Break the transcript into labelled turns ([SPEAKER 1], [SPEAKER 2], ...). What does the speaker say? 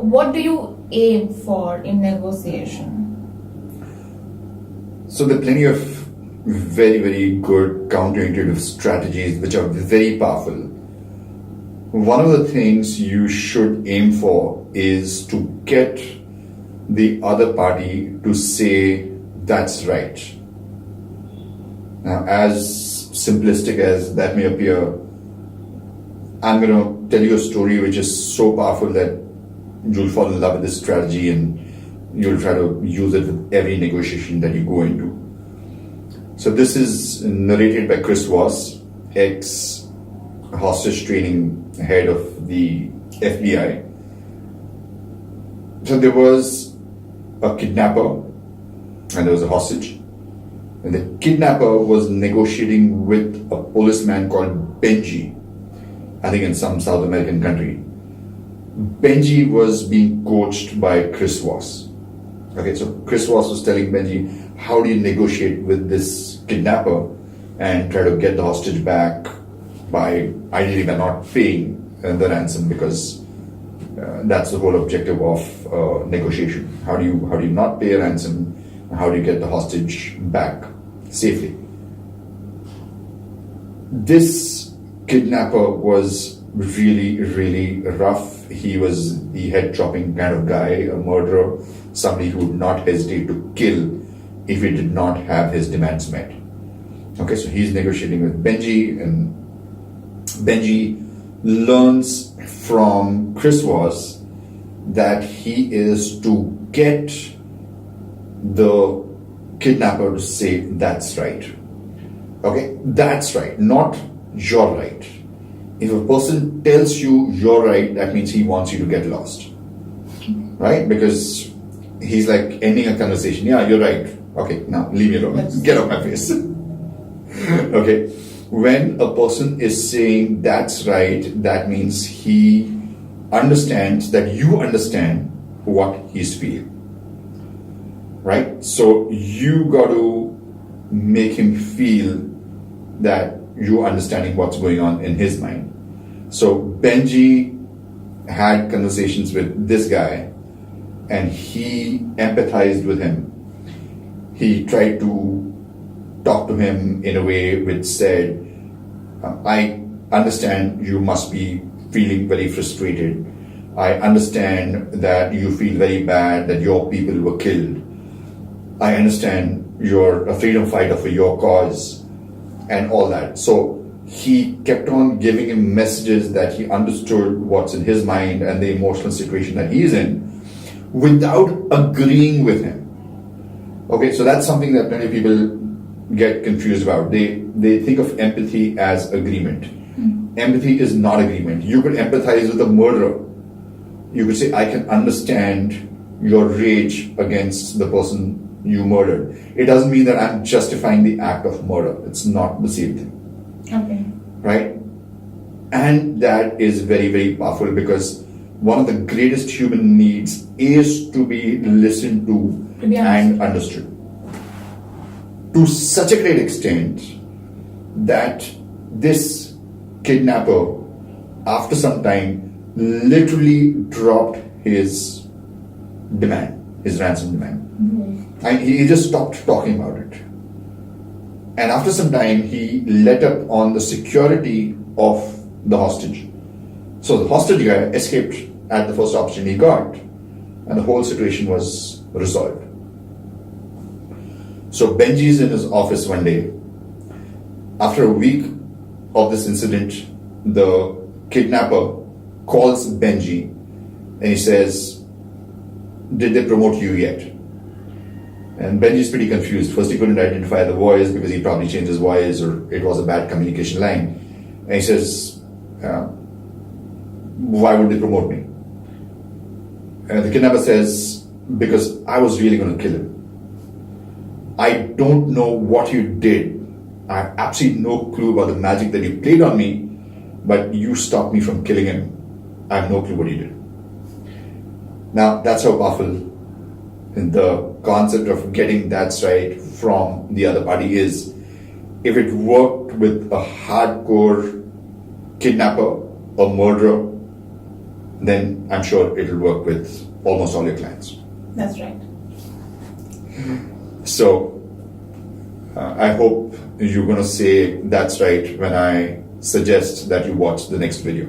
[SPEAKER 1] What do you aim for in negotiation?
[SPEAKER 2] So there are plenty of very, very good counterintuitive strategies which are very powerful. One of the things you should aim for is to get the other party to say that's right. Now, as simplistic as that may appear, I'm going to tell you a story which is so powerful that you'll fall in love with this strategy and you'll try to use it with every negotiation that you go into. So this is narrated by Chris Voss, ex-hostage training head of the FBI. So there was a kidnapper and there was a hostage. And the kidnapper was negotiating with a policeman called Benji, I think in some South American country. Benji was being coached by Chris Voss. Okay, so Chris Voss was telling Benji, how do you negotiate with this kidnapper and try to get the hostage back ideally by not paying the ransom, because that's the whole objective of negotiation. How do you not pay a ransom? And how do you get the hostage back safely? This kidnapper was really, really rough. He was the head-chopping kind of guy, a murderer, somebody who would not hesitate to kill if he did not have his demands met. Okay, so he's negotiating with Benji, and Benji learns from Chris Voss that he is to get the kidnapper to say, that's right. Okay, that's right, not you're right. If a person tells you you're right, that means he wants you to get lost. Right? Because he's like ending a conversation. Yeah, you're right. Okay, now leave me alone. Get off my face. Okay. When a person is saying that's right, that means he understands that you understand what he's feeling. Right? So you got to make him feel that you're understanding what's going on in his mind. So Benji had conversations with this guy and he empathized with him. He tried to talk to him in a way which said, I understand you must be feeling very frustrated. I understand that you feel very bad that your people were killed. I understand you're a freedom fighter for your cause and all that. So he kept on giving him messages that he understood what's in his mind and the emotional situation that he's in without agreeing with him. Okay, so that's something that many people get confused about. They think of empathy as agreement. Empathy is not agreement. You could empathize with a murderer. You could say, I can understand your rage against the person you murdered. It doesn't mean that I'm justifying the act of murder. It's not the same thing.
[SPEAKER 1] Okay.
[SPEAKER 2] Right? And that is very, very powerful, because one of the greatest human needs is to be listened to and understood. To such a great extent that this kidnapper, after some time, literally dropped his demand, his ransom demand. Mm-hmm. And he just stopped talking about it. And after some time, he let up on the security of the hostage. So the hostage guy escaped at the first opportunity he got, and the whole situation was resolved. So Benji's in his office one day. After a week of this incident, the kidnapper calls Benji and he says, did they promote you yet? And Benji's pretty confused. First, he couldn't identify the voice because he probably changed his voice or it was a bad communication line. And he says, why would they promote me? And the kidnapper says, because I was really going to kill him. I don't know what you did. I have absolutely no clue about the magic that you played on me, but you stopped me from killing him. I have no clue what you did. Now, that's how powerful the concept of getting that's right from the other party is. If it worked with a hardcore kidnapper, a murderer, then I'm sure it'll work with almost all your clients.
[SPEAKER 1] That's right.
[SPEAKER 2] So I hope you're going to say that's right when I suggest that you watch the next video.